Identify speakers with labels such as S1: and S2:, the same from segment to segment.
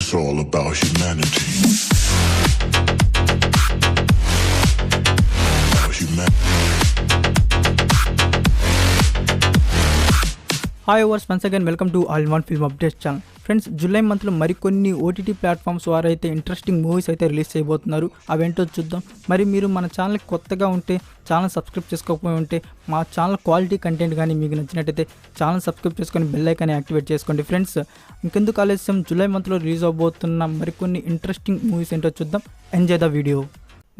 S1: It's all about humanity.
S2: Hi overs once again welcome to all in one film updates channel. Friends, July మంత్లో మరికొన్ని OTT platforms వారు అయితే interesting movies అయితే release చేయబోతున్నారు. అవేంటో చూద్దాం. మరి మీరు మన ఛానల్కి కొత్తగా ఉంటే ఛానల్ సబ్స్క్రైబ్ చేసుకోకపోయి ఉంటే మా ఛానల్ క్వాలిటీ కంటెంట్ కానీ మీకు నచ్చినట్టయితే ఛానల్ సబ్స్క్రైబ్ చేసుకొని బెల్ ఐకాన్ యాక్టివేట్ చేసుకోండి. ఫ్రెండ్స్, ఇంకెందుకు ఆలస్యం, జూలై మంత్లో రిలీజ్ అవబోతున్న మరికొన్ని ఇంట్రెస్టింగ్ మూవీస్ ఏంటో చూద్దాం. Enjoy the video.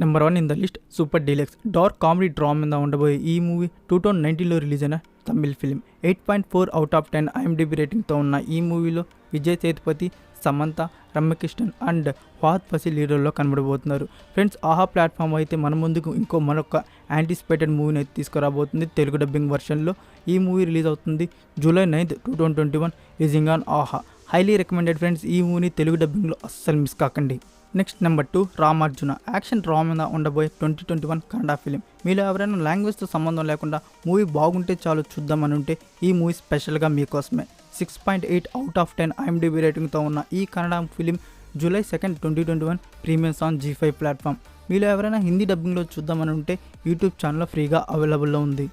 S2: Number 1 in the list, super deluxe. Dark comedy drama మీద ఉండబోయే ఈ మూవీ 2019లో రిలీజ్ అయిన Tamil film. 8.4 out of 10 IMDb రేటింగ్తో ఉన్న ఈ మూవీలో విజయ్ సేతుపతి, సమంత, రమ్యకృష్ణన్ అండ్ ఫహద్ ఫసీల్ లీడర్లో కనబడబోతున్నారు. ఫ్రెండ్స్, ఆహా ప్లాట్ఫామ్ అయితే మన ముందుకు మరొక యాంటిసిపేటెడ్ మూవీని అయితే తీసుకురాబోతుంది. తెలుగు డబ్బింగ్ వర్షన్లో ఈ మూవీ రిలీజ్ అవుతుంది July 9th, 2021 రిలీజింగ్ ఆన్ ఆహా. Highly recommended friends. ఈ మూవీని తెలుగు డబ్బింగ్లో అస్సలు మిస్ కాకండి. Next number 2, రామార్జున. యాక్షన్ డ్రామా మీద ఉండబోయే 2021 కన్నడ ఫిలిం. మీలో ఎవరైనా లాంగ్వేజ్తో సంబంధం లేకుండా మూవీ బాగుంటే చాలు చూద్దామని ఉంటే ఈ మూవీ స్పెషల్గా మీకోసమే. 6.8 అవుట్ ఆఫ్ 10 IMDb రేటింగ్తో ఉన్న ఈ Kannada film July 2nd, 2021 premieres on G5 platform. మీలో ఎవరైనా హిందీ డబ్బింగ్లో చూద్దామని ఉంటే యూట్యూబ్ ఛానల్లో ఫ్రీగా అవైలబుల్లో ఉంది.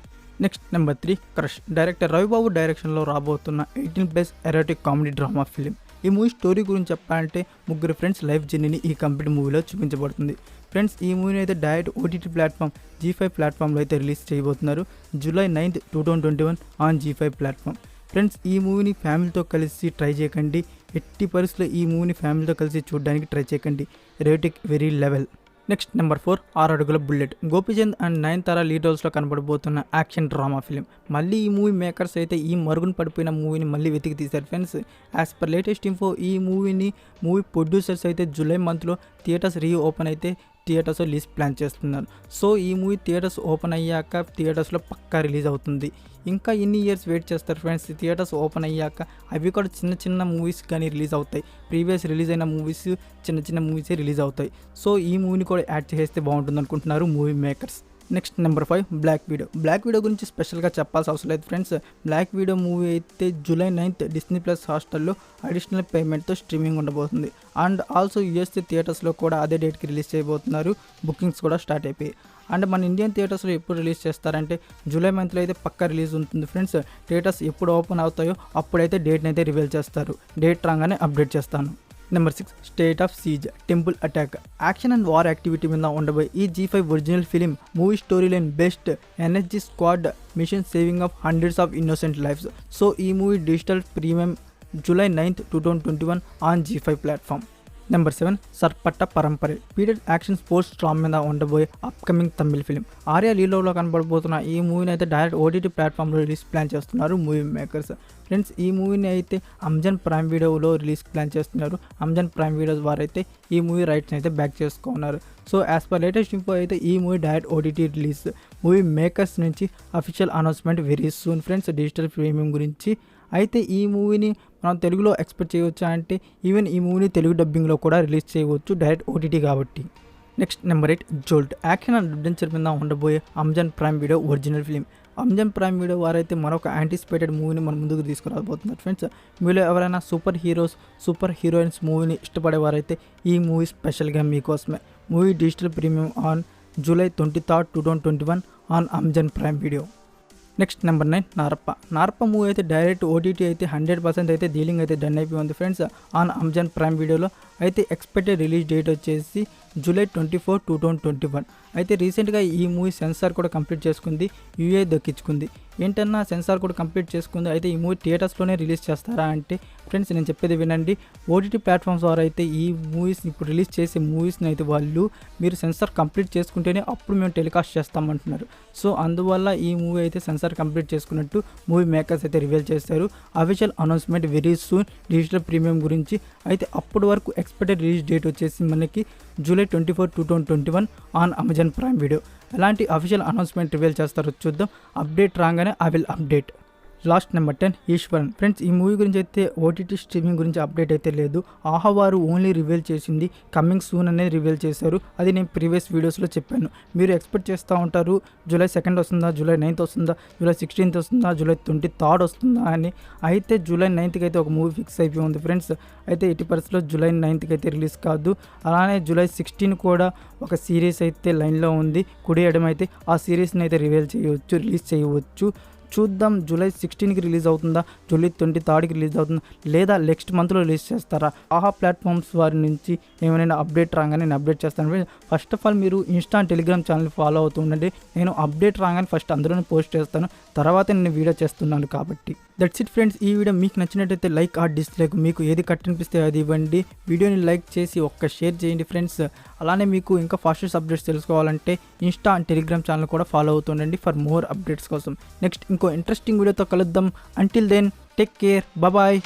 S2: Next number 3, crush. Director Ravibabu డైరెక్షన్లో రాబోతున్న 18+ ఎరోటిక్ కామెడీ డ్రామా ఫిలిం. ఈ మూవీ స్టోరీ గురించి చెప్పాలంటే ముగ్గురు ఫ్రెండ్స్ లైఫ్ జర్నీని ఈ కంప్లీట్ మూవీలో చూపించబడుతుంది. ఫ్రెండ్స్, ఈ మూవీని అయితే డైరెక్ట్ ఓటీటీ ప్లాట్ఫామ్ G5 ప్లాట్ఫామ్లో అయితే రిలీజ్ చేయబోతున్నారు July 9th, 2021 on G5 platform. Friends, ఈ మూవీని ఫ్యామిలీతో కలిసి ట్రై చేయకండి. ఎట్టి పరిస్థితుల్లో ఈ మూవీని ఫ్యామిలీతో కలిసి చూడడానికి ట్రై చేయకండి. Rating very level. Next number 4, 6 అడుగుల bullet. Gopichand and Nayanthara lead రోల్స్లో కనబడబోతున్న యాక్షన్ డ్రామా ఫిలిం. మళ్ళీ ఈ మూవీ మేకర్స్ అయితే ఈ మరుగున పడిపోయిన మూవీని మళ్ళీ వెతికి తీశారు. Friends, as per latest info ఈ మూవీ ప్రొడ్యూసర్స్ అయితే జూలై మంత్లో థియేటర్స్ రీఓపెన్ అయితే థియేటర్స్ రిలీజ్ ప్లాన్ చేస్తున్నారు. సో ఈ మూవీ థియేటర్స్ ఓపెన్ అయ్యాక థియేటర్స్లో పక్కా రిలీజ్ అవుతుంది. ఇంకా ఎన్ని ఇయర్స్ వెయిట్ చేస్తారు ఫ్రెండ్స్? థియేటర్స్ ఓపెన్ అయ్యాక అవి కూడా చిన్న మూవీస్ కానీ రిలీజ్ అవుతాయి. ప్రీవియస్ రిలీజ్ అయిన మూవీస్ చిన్న మూవీసే రిలీజ్ అవుతాయి. సో ఈ మూవీని కూడా యాడ్ చేస్తే బాగుంటుంది అనుకుంటున్నారు movie makers. Next number 5, black widow. Black widow గురించి స్పెషల్గా చెప్పాల్సిన అవసరం లేదు ఫ్రెండ్స్. బ్లాక్ వీడో మూవీ అయితే July 9th Disney+ హాట్స్టార్లో అడిషనల్ పేమెంట్తో స్ట్రీమింగ్ ఉండబోతుంది. అండ్ ఆల్సో USA థియేటర్స్లో కూడా అదే డేట్కి రిలీజ్ చేయబోతున్నారు. బుకింగ్స్ కూడా స్టార్ట్ అయిపోయాయి. అండ్ మన ఇండియన్ థియేటర్స్లో ఎప్పుడు రిలీజ్ చేస్తారంటే జూలై మంత్లో అయితే పక్కా రిలీజ్ ఉంటుంది ఫ్రెండ్స్. థియేటర్స్ ఎప్పుడు ఓపెన్ అవుతాయో అప్పుడైతే డేట్ని అయితే రివీల్ చేస్తారు. డేట్ రాగానే అప్డేట్ చేస్తాను. Number 6, state of siege. Temple attack. Action and war activity మీద ఉండబోయే ఈ G5 original film movie story line best NSG squad mission saving of hundreds of innocent lives. So ఈ movie digital premium July 9th, 2021 on G5 platform. Number 7, Sarpatta Parambarai. Period action sports drama మీద ఉండబోయే upcoming Tamil film. Arya లీలోలో కనబడబోతున్న ఈ మూవీని అయితే direct OTT ప్లాట్ఫామ్లో release plan చేస్తున్నారు మూవీ మేకర్స్. ఫ్రెండ్స్, ఈ మూవీని అయితే అమెజాన్ ప్రైమ్ వీడియోలో రిలీజ్ ప్లాన్ చేస్తున్నారు. అమెజాన్ ప్రైమ్ వీడియోస్ వారైతే ఈ మూవీ రైట్స్ని అయితే బ్యాక్ చేసుకున్నారు. So as per latest info అయితే ఈ movie direct OTT release. Movie makers నుంచి official announcement very soon friends digital premium గురించి. అయితే ఈ మూవీని మనం తెలుగులో ఎక్స్పెక్ట్ చేయవచ్చా అంటే ఈవెన్ ఈ మూవీని తెలుగు డబ్బింగ్లో కూడా రిలీజ్ చేయవచ్చు డైరెక్ట్ ఓటీటీ కాబట్టి. Next number 8, Jolt. Action and adventure మీద ఉండబోయే Amazon Prime video original film. Amazon Prime video వారైతే మరొక యాంటిసిపేటెడ్ మూవీని మన ముందుకు తీసుకురాబోతున్నారు ఫ్రెండ్స్. మీలో ఎవరైనా సూపర్ హీరోయిన్స్ మూవీని ఇష్టపడేవారైతే ఈ మూవీ స్పెషల్గా మీకోసమే. Movie digital premium on July 23rd, 2021 on Amazon Prime video. Next number 9, Narappa movie అయితే డైరెక్ట్ ఓటీటీ అయితే 100% అయితే డీలింగ్ అయితే డన్ అయిపోయింది ఫ్రెండ్స్ ఆన్ అమెజాన్ ప్రైమ్ వీడియోలో. అయితే ఎక్స్పెక్టెడ్ రిలీజ్ డేట్ వచ్చేసి July 24, 2021. అయితే రీసెంట్గా ఈ మూవీ సెన్సార్ కూడా కంప్లీట్ చేసుకుంది, యూఏ దక్కించుకుంది. ఏంటన్నా సెన్సార్ కూడా కంప్లీట్ చేసుకుంది, అయితే ఈ మూవీ థియేటర్స్లోనే రిలీజ్ చేస్తారా అంటే ఫ్రెండ్స్ నేను చెప్పేది వినండి. ఓటీటీ ప్లాట్ఫామ్స్ ద్వారా అయితే ఈ మూవీస్ ఇప్పుడు రిలీజ్ చేసే మూవీస్ని అయితే వాళ్ళు మీరు సెన్సార్ కంప్లీట్ చేసుకుంటేనే అప్పుడు మేము టెలికాస్ట్ చేస్తామంటున్నారు. సో అందువల్ల ఈ మూవీ అయితే సెన్సార్ కంప్లీట్ చేసుకున్నట్టు మూవీ మేకర్స్ అయితే రివీల్ చేశారు. Official announcement very soon digital premium గురించి. అయితే అప్పటి వరకు ఎక్స్పెక్టెడ్ రిలీజ్ డేట్ వచ్చేసి మనకి July 24, 2021 on Amazon Prime video. ఎలాంటి అఫీషియల్ అనౌన్స్మెంట్ రివీల్ చేస్తారో చూద్దాం. అప్డేట్ రాగానే I will update. Last number 10 Eeswaran. Friends ఈ మూవీ గురించి అయితే ఓటీటీ స్ట్రీమింగ్ గురించి అప్డేట్ అయితే లేదు. ఆహా వారు ఓన్లీ రివీల్ చేసింది కమింగ్ సూన్ అనేది రివీల్ చేశారు. అది నేను ప్రీవియస్ వీడియోస్లో చెప్పాను. మీరు ఎక్స్పెక్ట్ చేస్తూ ఉంటారు జూలై 2 వస్తుందా, జూలై 9 వస్తుందా, జూలై 16 వస్తుందా, జూలై 23 వస్తుందా అని. అయితే జూలై 9 అయితే ఒక మూవీ ఫిక్స్ అయిపోయి ఉంది ఫ్రెండ్స్. అయితే 80% జూలై 9 అయితే రిలీజ్ కాదు. అలానే జూలై 16 కూడా ఒక సిరీస్ అయితే లైన్లో ఉంది. కుడి ఎడమ అయితే ఆ సిరీస్ని అయితే రిలీజ్ చేయవచ్చు. చూద్దాం జూలై 16కి రిలీజ్ అవుతుందా, జూలై 23కి రిలీజ్ అవుతుందా, లేదా నెక్స్ట్ మంత్లో రిలీజ్ చేస్తారా. ఆహా ప్లాట్ఫామ్స్ వారి నుంచి ఏమైనా అప్డేట్ రాగానే నేను అప్డేట్ చేస్తాను. ఫస్ట్ ఆఫ్ ఆల్ మీరు ఇన్స్టా టెలిగ్రామ్ ఛానల్ ఫాలో అవుతూ ఉండండి. నేను అప్డేట్ రాగానే ఫస్ట్ అందులోనే పోస్ట్ చేస్తాను, తర్వాత నేను వీడియో చేస్తున్నాను కాబట్టి. That's it friends. ఈ వీడియో మీకు నచ్చినట్టయితే లైక్ ఆర్ డిస్లైక్ మీకు ఏది కట్టనిపిస్తే అది ఇవ్వండి. వీడియోని లైక్ చేసి ఒక్క షేర్ చేయండి ఫ్రెండ్స్. అలానే మీకు ఇంకా ఫాస్టెస్ట్ అప్డేట్స్ తెలుసుకోవాలంటే ఇన్స్టా అండ్ టెలిగ్రామ్ ఛానల్ కూడా ఫాలో అవుతుండండి ఫర్ మోర్ అప్డేట్స్ కోసం. నెక్స్ట్ ఇంకో ఇంట్రెస్టింగ్ వీడియోతో కలుద్దాం. Until then take care, bye.